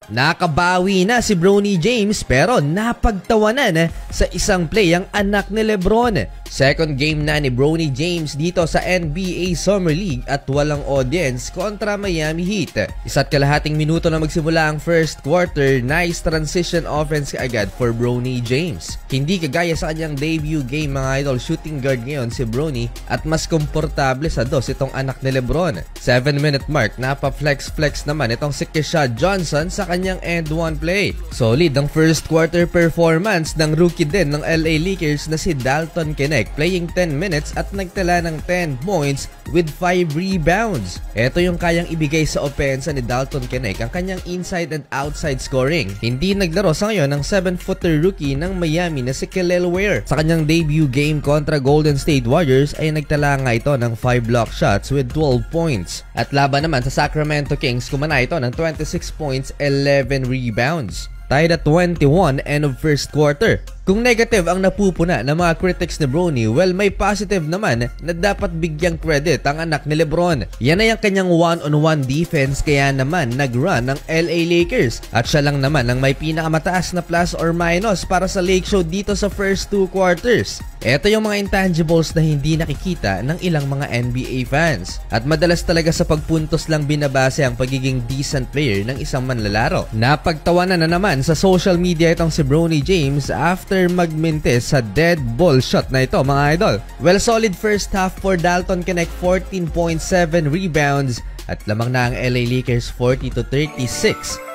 Nakabawi na si Bronny James pero napagtawanan sa isang play ang anak ni Lebron. Second game na ni Bronny James dito sa NBA Summer League at walang audience kontra Miami Heat. Isa't kalahating minuto na magsimula ang first quarter, nice transition offense agad for Bronny James. Hindi kagaya sa kanyang debut game mga idol, shooting guard ngayon si Bronny at mas komportable sa dos itong anak ni Lebron. 7-minute mark, napa-flex naman itong si Keshad Johnson sa kanyang end one play. Solid ang first quarter performance ng rookie din ng LA Lakers na si Dalton Knecht, playing 10 minutes at nagtala ng 10 points with 5 rebounds. Ito yung kayang ibigay sa opensa ni Dalton Knecht, ang kanyang inside and outside scoring. Hindi naglaro sa ngayon ng 7-footer rookie ng Miami na si Kel'el Ware. Sa kanyang debut game kontra Golden State Warriors ay nagtala nga ito ng 5 block shots with 12 points. At laban naman sa Sacramento Kings, kumana ito ng 26 points, 11 rebounds. Tied at 21 end of first quarter. Kung negative ang napupuna ng mga critics ni Bronny, well, may positive naman na dapat bigyang credit ang anak ni Lebron. Yan ay ang kanyang one-on-one defense, kaya naman nag-run ng LA Lakers. At siya lang naman ang may pinakamataas na plus or minus para sa Lake Show dito sa first 2 quarters. Ito yung mga intangibles na hindi nakikita ng ilang mga NBA fans. At madalas talaga sa pagpuntos lang binabase ang pagiging decent player ng isang manlalaro. Napagtawanan na naman sa social media itong si Bronny James after magmintis sa dead ball shot na ito mga idol. Well, solid first half for Dalton Knecht, 14.7 rebounds at lamang na ang LA Lakers 40-36.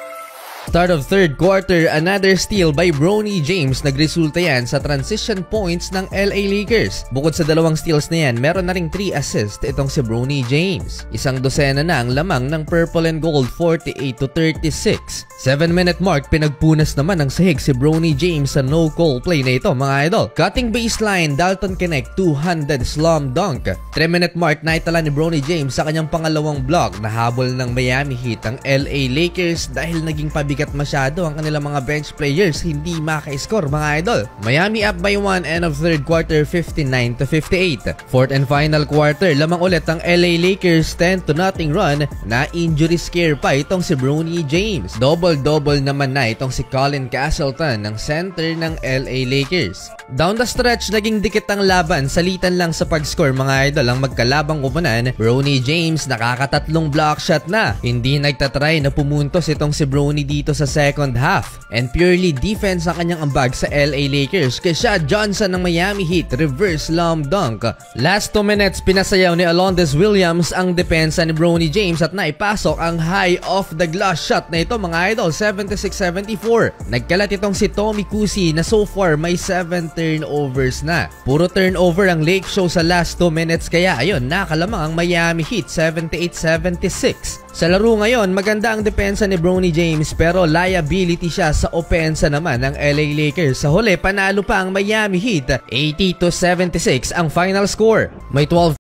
Start of third quarter, another steal by Bronny James. Nagresulta yan sa transition points ng LA Lakers. Bukod sa dalawang steals na yan, meron na ring 3 assists itong si Bronny James. Isang dosena na ang lamang ng purple and gold, 48-36. 7-minute mark, pinagpunas naman ng sahig si Bronny James sa no-call play na ito mga idol. Cutting baseline, Dalton Knecht, two-handed slam dunk. 3-minute mark, naitala ni Bronny James sa kanyang pangalawang block. Nahabol ng Miami Heat ang LA Lakers dahil naging pabigat masyado ang kanilang mga bench players, hindi maka-score mga idol. Miami up by 1 end of third quarter, 59-58. Fourth and final quarter, lamang ulit ang LA Lakers 10-0 run na injury scare pa itong si Bronny James. Double naman na itong si Colin Castleton ng center ng LA Lakers. Down the stretch, naging dikit ang laban, salitan lang sa pag-score mga idol ang magkalabang kupunan. Bronny James nakakatatlong block shot na. Hindi nagtatry na pumuntos itong si Bronny dito sa second half. And purely defense ang kanyang ambag sa LA Lakers. Keshad Johnson ng Miami Heat, reverse slam dunk. Last 2 minutes, pinasayaw ni Alondes Williams ang depensa ni Bronny James at naipasok ang high off the glass shot na ito mga idol, 76-74. Nagkalat itong si Tommy Kusi na so far may 7 turnovers na. Puro turnover ang Lake Show sa last 2 minutes, kaya ayun, nakalamang ang Miami Heat 78-76. Sa laro ngayon, maganda ang depensa ni Bronny James pero liability siya sa opensa naman ng LA Lakers. Sa huli, panalo pa ang Miami Heat, 80-76 ang final score. May 12